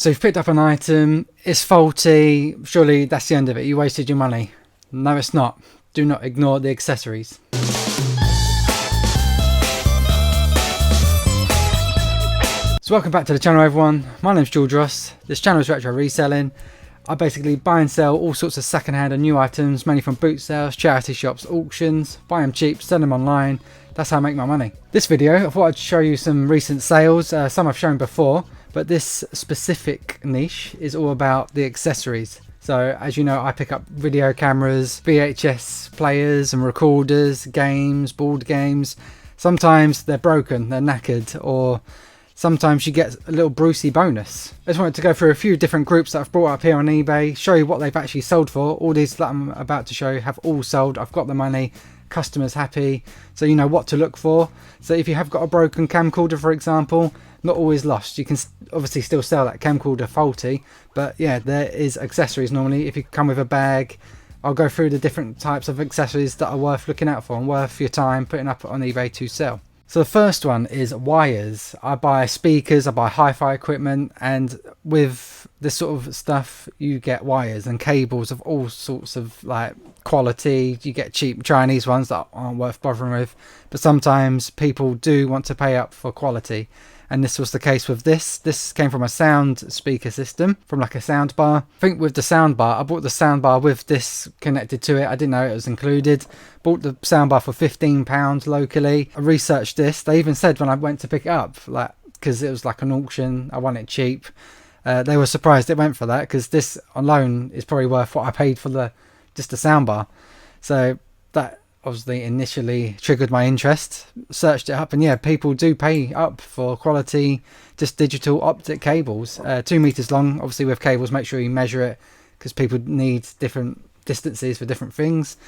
So you've picked up an item, it's faulty, surely that's the end of it, you wasted your money. No, it's not. Do not ignore the accessories. So welcome back to the channel everyone, my name's Robjohns. This channel is retro reselling. I basically buy and sell all sorts of second-hand and new items, mainly from boot sales, charity shops, auctions, buy them cheap, sell them online. That's how I make my money. This video, I thought I'd show you some recent sales, some I've shown before, but this specific niche is all about the accessories. So as you know, I pick up video cameras, VHS players and recorders, games, board games. Sometimes they're broken, they're knackered, or sometimes you get a little Brucey bonus. I just wanted to go through a few different groups that I've brought up here on eBay, show you what they've actually sold for. All these that I'm about to show you have all sold. I've got the money, customers happy, so you know what to look for. So if you have got a broken camcorder, for example, not always lost. You can obviously still sell that camcorder faulty, but yeah, there is accessories normally. If you come with a bag, I'll go through the different types of accessories that are worth looking out for and worth your time putting up on eBay to sell. So the first one is wires. I buy speakers, I buy hi-fi equipment, and with this sort of stuff you get wires and cables of all sorts of like quality. You get cheap Chinese ones that aren't worth bothering with, but sometimes people do want to pay up for quality, and this was the case with this. This came from a sound speaker system, from like a sound bar. I think with the sound bar, I bought the sound bar with this connected to it. I didn't know it was included. Bought the sound bar for £15 locally. I researched this. They even said when I went to pick it up, like, because it was like an auction, I want it cheap. They were surprised it went for that, because this alone is probably worth what I paid for just the sound bar. So that obviously initially triggered my interest. Searched it up, and yeah, people do pay up for quality just digital optic cables, 2 meters long. Obviously with cables, make sure you measure it, because people need different distances for different things.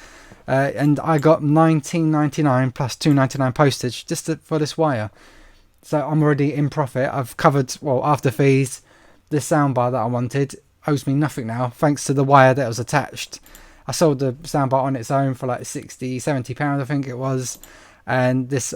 And I got £19.99 plus £2.99 postage just for this wire, so I'm already in profit. I've covered, well, after fees, this soundbar that I wanted owes me nothing now, thanks to the wire that was attached. I sold the soundbar on its own for like £60-70 I think it was, and this,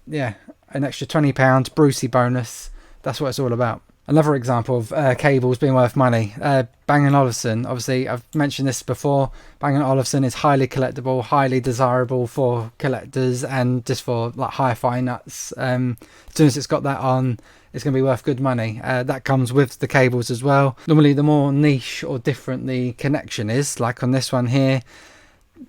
yeah, an extra £20 Brucey bonus. That's what it's all about. Another example of cables being worth money, Bang & Olufsen. Obviously I've mentioned this before, Bang & Olufsen is highly collectible, highly desirable for collectors and just for like hi-fi nuts. As soon as it's got that on, it's going to be worth good money. That comes with the cables as well. Normally the more niche or different the connection is, like on this one here,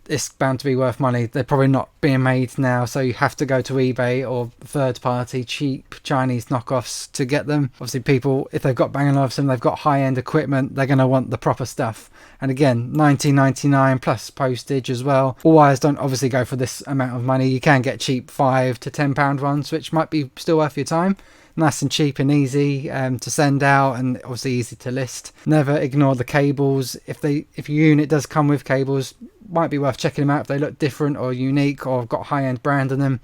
it's bound to be worth money. They're probably not being made now, so you have to go to eBay or third party cheap Chinese knockoffs to get them. Obviously people, if they've got Bang & Olufsen, they've got high-end equipment, they're going to want the proper stuff. And again, £19.99 plus postage as well. All wires don't obviously go for this amount of money. You can get cheap £5 to £10 ones, which might be still worth your time. Nice and cheap and easy to send out, and obviously easy to list. Never ignore the cables. If your unit does come with cables, might be worth checking them out if they look different or unique or got high-end brand on them.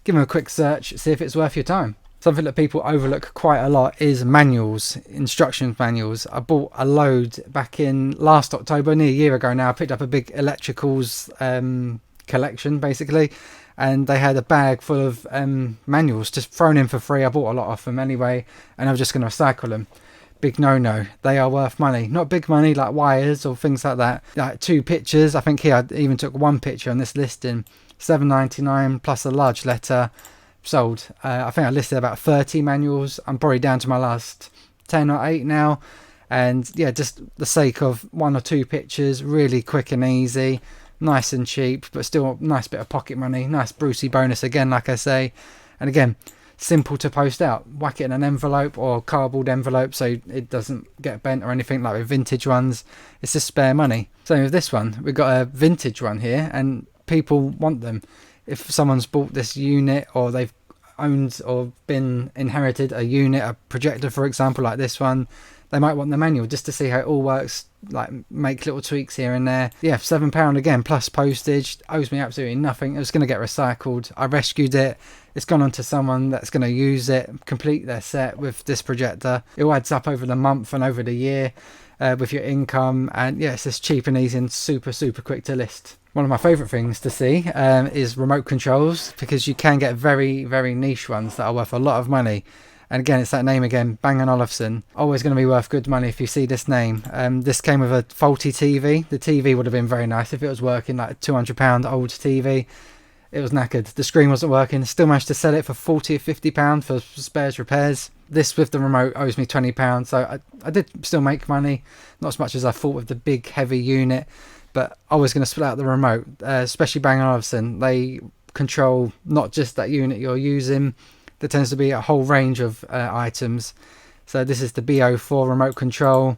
Give them a quick search, see if it's worth your time. Something that people overlook quite a lot is manuals, instructions manuals. I bought a load back in last October, nearly a year ago now. I picked up a big electricals collection basically, and they had a bag full of manuals just thrown in for free. I bought a lot off them anyway, and I was just going to recycle them. Big no-no. They are worth money. Not big money like wires or things like that. Like 2 pictures. I think here I even took 1 picture on this listing. £7.99 plus a large letter. Sold. I think I listed about 30 manuals. I'm probably down to my last 10 or 8 now. And yeah, just the sake of 1 or 2 pictures. Really quick and easy. Nice and cheap, but still a nice bit of pocket money. Nice Brucey bonus again, like I say. And again, simple to post out. Whack it in an envelope or cardboard envelope so it doesn't get bent or anything like with vintage ones. It's just spare money. Same with this one. We've got a vintage one here, and people want them. If someone's bought this unit, or they've owned or been inherited a unit, a projector for example, like this one, they might want the manual just to see how it all works, like make little tweaks here and there. Yeah, £7 again plus postage, owes me absolutely nothing. It was going to get recycled. I rescued it. It's gone on to someone that's going to use it, complete their set with this projector. It all adds up over the month and over the year with your income, and yeah, it's just cheap and easy and super quick to list. One of my favourite things to see is remote controls, because you can get very niche ones that are worth a lot of money. And again, it's that name again, Bang & Olufsen. Always going to be worth good money if you see this name. This came with a faulty TV. The TV would have been very nice if it was working, like a £200 old TV. It was knackered. The screen wasn't working. Still managed to sell it for £40 or £50 for spares repairs. This with the remote owes me £20, so I did still make money. Not as much as I thought with the big heavy unit, but I was going to split out the remote, especially Bang & Olufsen. They control not just that unit you're using. There tends to be a whole range of items. So this is the BO4 remote control,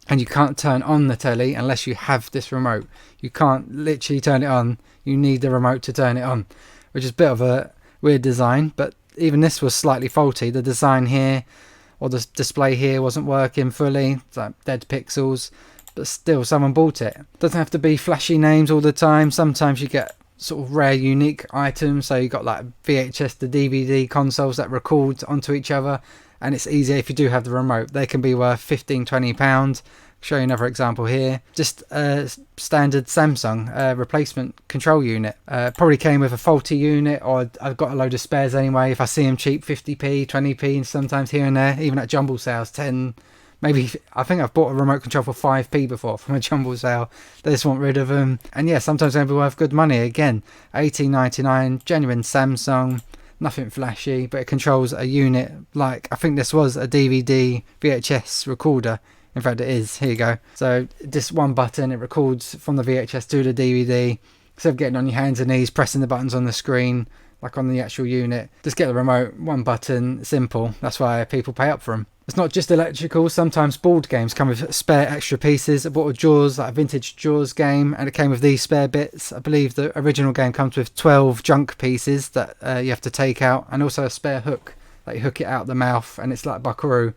and you can't turn on the telly unless you have this remote. You can't literally turn it on. You need the remote to turn it on, which is a bit of a weird design, but even this was slightly faulty. The design here, or the display here, wasn't working fully. It's like dead pixels, but still someone bought it. Doesn't have to be flashy names all the time. Sometimes you get sort of rare, unique items. So you got like VHS to DVD consoles that record onto each other, and it's easier if you do have the remote. They can be worth £15-20. Show you another example here. Just a standard Samsung replacement control unit. Probably came with a faulty unit, or I've got a load of spares anyway. If I see them cheap, 50p, 20p, and sometimes here and there, even at jumble sales, 10. Maybe, I think I've bought a remote control for 5p before from a jumble sale. They just want rid of them. And yeah, sometimes they'll be worth good money. Again, $18.99, genuine Samsung, nothing flashy, but it controls a unit like, I think this was a DVD VHS recorder. In fact, it is. Here you go. So just one button, it records from the VHS to the DVD. Instead of getting on your hands and knees, pressing the buttons on the screen, like on the actual unit, just get the remote, one button, simple. That's why people pay up for them. It's not just electrical. Sometimes board games come with spare extra pieces. I bought a Jaws, like a vintage Jaws game, and it came with these spare bits. I believe the original game comes with 12 junk pieces that you have to take out, and also a spare hook. Like you hook it out the mouth, and it's like Buckaroo.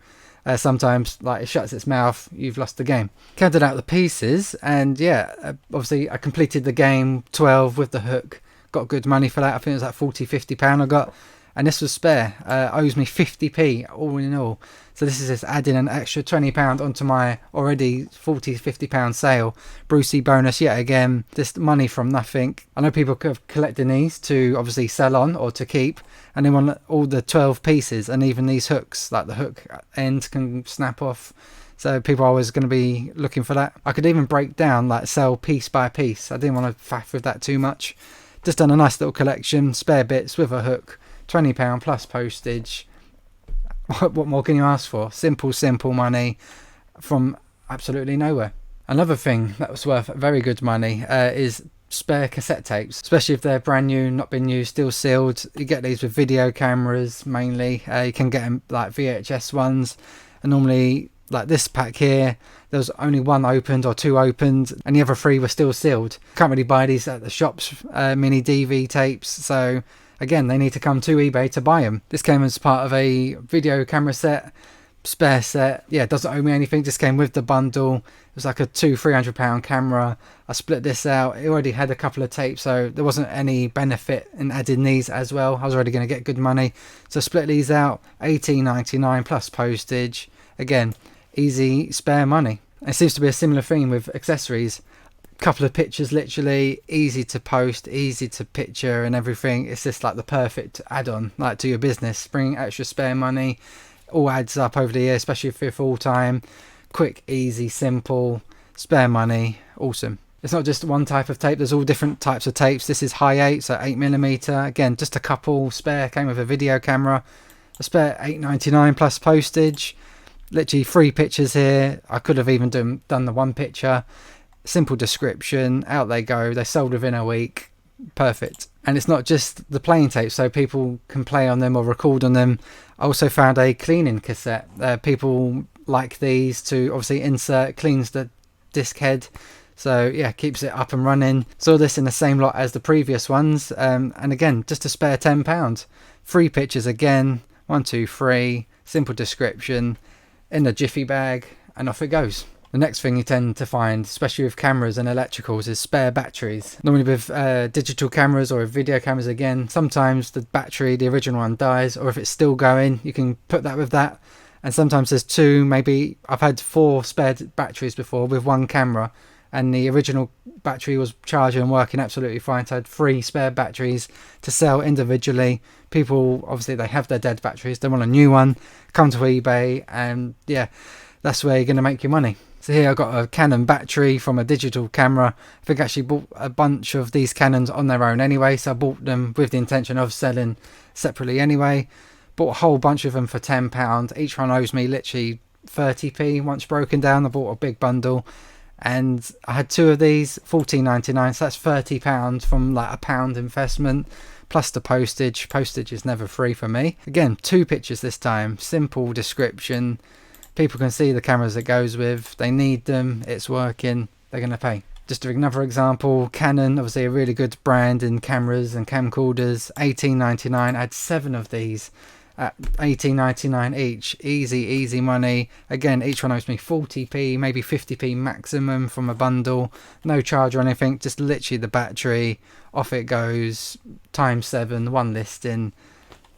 Sometimes, like, it shuts its mouth, you've lost the game. Counted out the pieces, and yeah, obviously I completed the game 12 with the hook. Got good money for that. I think it was like £40-50 I got. And this was spare. Owes me 50p all in all. So this is just adding an extra £20 onto my already £40-50 sale. Brucey bonus yet again. Just money from nothing. I know people are collecting these to obviously sell on or to keep. And they want all the 12 pieces, and even these hooks, like the hook end can snap off. So people are always going to be looking for that. I could even break down, like sell piece by piece. I didn't want to faff with that too much. Just done a nice little collection, spare bits with a hook. £20 plus postage. What more can you ask for? Simple money from absolutely nowhere. Another thing that was worth very good money is spare cassette tapes, especially if they're brand new, not been used, still sealed. You get these with video cameras mainly. You can get them like VHS ones, and normally like this pack here, there was only one opened or two opened, and the other three were still sealed. Can't really buy these at the shops, mini DV tapes, so again, they need to come to eBay to buy them. This came as part of a video camera set, spare set. Yeah, it doesn't owe me anything, just came with the bundle. It was like a £200-300 camera. I split this out. It already had a couple of tapes, so there wasn't any benefit in adding these as well. I was already going to get good money. So split these out, $18.99 plus postage. Again, easy spare money. It seems to be a similar theme with accessories. Couple of pictures, literally easy to post, easy to picture and everything. It's just like the perfect add-on, like to your business. Bring extra spare money, all adds up over the year, especially if you're full-time. Quick, easy, simple, spare money, awesome. It's not just one type of tape, there's all different types of tapes. This is high 8, so 8mm. Again, just a couple spare, came with a video camera. A spare $8.99 plus postage. Literally 3 pictures here. I could have even done the one picture. Simple description, out they go. They sold within a week. Perfect. And it's not just the playing tape, so people can play on them or record on them. I also found a cleaning cassette. People like these to obviously insert, cleans the disc head, so yeah, keeps it up and running. Saw this in the same lot as the previous ones, and again, just a spare £10. 3 pictures again, 1 2 3, simple description, in the jiffy bag, and off it goes. The next thing you tend to find, especially with cameras and electricals, is spare batteries. Normally with digital cameras or video cameras, again, sometimes the battery, the original one, dies, or if it's still going, you can put that with that. And sometimes there's 2, maybe I've had 4 spare batteries before with one camera, and the original battery was charging and working absolutely fine. So I had 3 spare batteries to sell individually. People, obviously, they have their dead batteries, they want a new one, come to eBay, and yeah, that's where you're going to make your money. So here I've got a Canon battery from a digital camera. I think I actually bought a bunch of these Canons on their own anyway, so I bought them with the intention of selling separately anyway. Bought a whole bunch of them for £10. Each one owes me literally 30p once broken down. I bought a big bundle, and I had 2 of these, $14.99, so that's £30 from like £1 investment plus the postage. Postage is never free for me. Again, 2 pictures this time, simple description. People can see the cameras it goes with, they need them, it's working, they're going to pay. Just doing another example, Canon, obviously a really good brand in cameras and camcorders, $18.99. I had 7 of these at $18.99 each. Easy money. Again, each one owes me 40p, maybe 50p maximum from a bundle. No charge or anything, just literally the battery. Off it goes, times 7, 1 listing.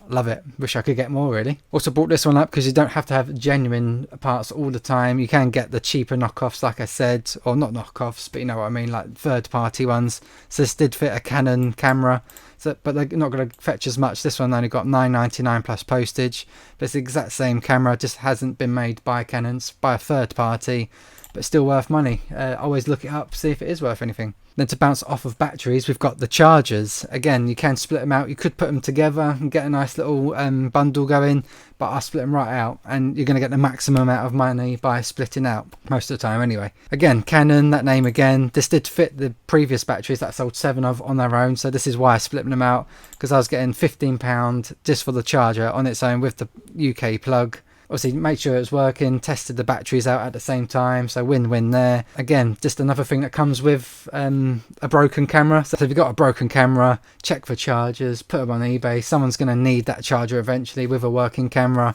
Love it. Wish I could get more, really. Also bought this one up because you don't have to have genuine parts all the time. You can get the cheaper knockoffs, like I said, or not knockoffs, but you know what I mean, like third-party ones. So this did fit a Canon camera, so, but they're not going to fetch as much. This one only got $9.99 plus postage, but it's the exact same camera, just hasn't been made by Canons, by a third party, but still worth money. Always look it up, see if it is worth anything. Then to bounce off of batteries, we've got the chargers. Again, you can split them out. You could put them together and get a nice little bundle going, but I split them right out, and you're going to get the maximum amount of money by splitting out, most of the time anyway. Again, Canon, that name again. This did fit the previous batteries that I sold 7 of on their own, so this is why I split them out, because I was getting £15 just for the charger on its own with the UK plug. Obviously, make sure it's working, tested the batteries out at the same time, so win-win there. Again, just another thing that comes with a broken camera. So if you've got a broken camera, check for chargers, put them on eBay. Someone's going to need that charger eventually with a working camera.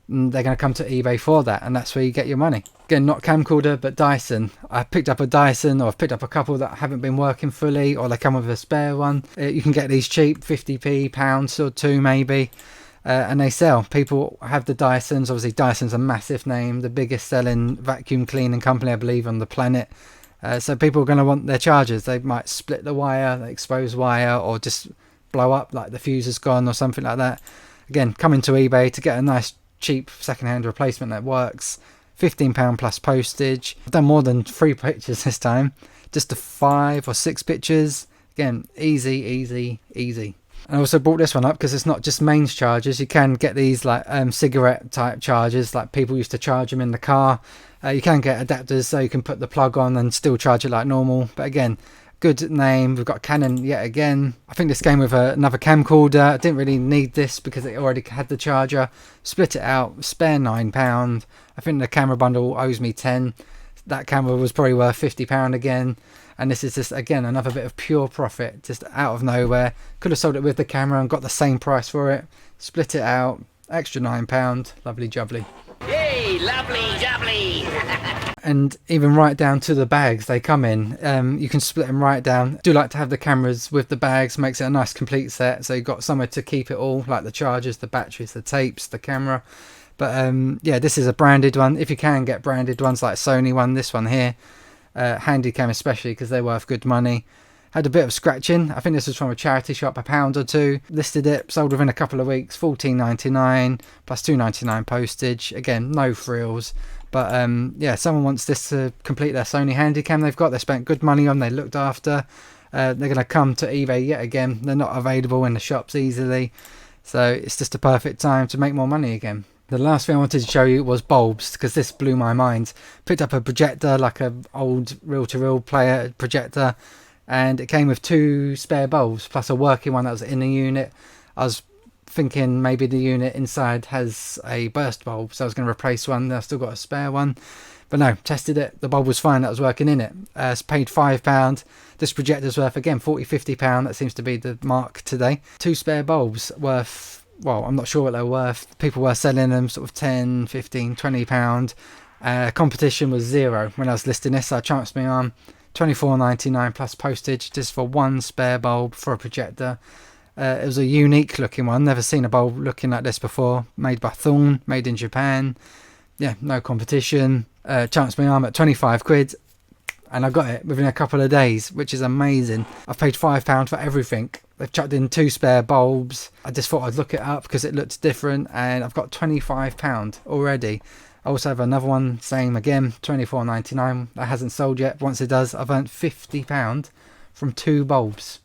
And they're going to come to eBay for that, and that's where you get your money. Again, not camcorder, but Dyson. I picked up a Dyson, or I've picked up a couple that haven't been working fully, or they come with a spare one. You can get these cheap, 50p, pounds or 2 maybe. And they sell. People have the Dysons. Obviously, Dyson's a massive name, the biggest selling vacuum cleaning company, I believe, on the planet. So people are going to want their chargers. They might split the wire, the exposed wire, or just blow up, like the fuse is gone or something like that. Again, come into eBay to get a nice, cheap second-hand replacement that works. £15 plus postage. I've done more than 3 pictures this time. Just the 5 or 6 pictures. Again, easy. I also brought this one up because it's not just mains chargers. You can get these like cigarette type chargers, like people used to charge them in the car. You can get adapters so you can put the plug on and still charge it like normal. But again, good name. We've got Canon yet again. I think this came with another camcorder. I didn't really need this because it already had the charger. Split it out, spare £9. I think the camera bundle owes me 10. That camera was probably worth £50 again. And this is just, again, another bit of pure profit, just out of nowhere. Could have sold it with the camera and got the same price for it. Split it out, extra £9, lovely jubbly. Yay, lovely jubbly! And even right down to the bags they come in, you can split them right down. I do like to have the cameras with the bags, makes it a nice complete set, so you've got somewhere to keep it all, like the chargers, the batteries, the tapes, the camera. But yeah, this is a branded one. If you can get branded ones like Sony one, this one here, Handycam especially, because they're worth good money. Had a bit of scratching. I think this was from a charity shop, £1 or 2. Listed it, sold within a couple of weeks, $14.99 plus $2.99 postage. Again, no frills. But yeah, someone wants this to complete their Sony Handycam they've got. They spent good money on, they looked after. They're going to come to eBay yet again. They're not available in the shops easily. So it's just a perfect time to make more money again. The last thing I wanted to show you was bulbs, because this blew my mind. Picked up a projector, like an old reel-to-reel player projector, and it came with 2 spare bulbs, plus a working one that was in the unit. I was thinking maybe the unit inside has a burst bulb, so I was going to replace one. I've still got a spare one. But no, tested it, the bulb was fine, that was working in it. Paid £5. This projector's worth, again, £40-50. That seems to be the mark today. 2 spare bulbs worth... well, I'm not sure what they're worth. People were selling them sort of £10, £15, £20. Competition was 0 when I was listing this. So I chanced my arm. $24.99 plus postage just for 1 spare bulb for a projector. It was a unique looking one. Never seen a bulb looking like this before. Made by Thorn, made in Japan. Yeah, no competition. Chanced my arm at 25 quid. and I got it within a couple of days, which is amazing. I've paid £5 for everything. They've chucked in 2 spare bulbs. I just thought I'd look it up because it looked different, and I've got £25 already. I also have another one, same again, £24.99. That hasn't sold yet. Once it does, I've earned £50 from 2 bulbs.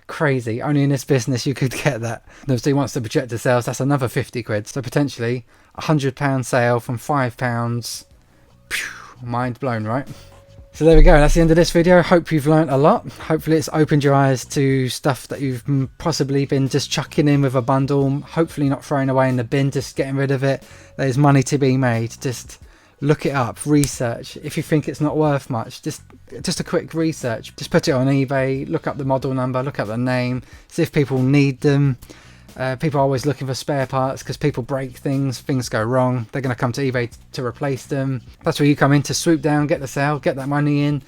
Crazy. Only in this business you could get that. And obviously once the projector sells, that's another 50 quid. So potentially £100 sale from £5. Phew, mind blown, right? So there we go, that's the end of this video. Hope you've learnt a lot. Hopefully it's opened your eyes to stuff that you've possibly been just chucking in with a bundle. Hopefully not throwing away in the bin, just getting rid of it. There's money to be made. Just look it up, research. If you think it's not worth much, just a quick research. Just put it on eBay, look up the model number, look up the name, see if people need them. People are always looking for spare parts because people break things go wrong. They're going to come to eBay to replace them. That's where you come in to swoop down, get the sale, get that money in.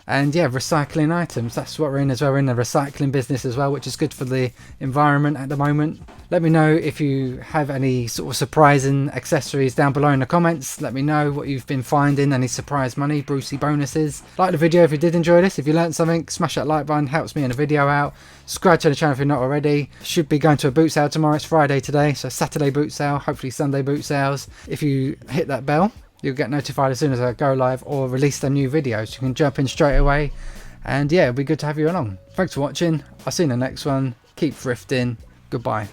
And yeah, recycling items, that's what we're in as well. We're in the recycling business as well, which is good for the environment at the moment. Let me know if you have any sort of surprising accessories down below in the comments. Let me know what you've been finding, any surprise money, Brucey bonuses. Like the video if you did enjoy this. If you learned something, smash that like button, helps me in the video out. Subscribe to the channel if you're not already. Should be going to a boot sale tomorrow. It's Friday today, so Saturday boot sale, hopefully Sunday boot sales. If you hit that bell, you'll get notified as soon as I go live or release the new videos. You can jump in straight away, and yeah, it'll be good to have you along. Thanks for watching. I'll see you in the next one. Keep thrifting. Goodbye.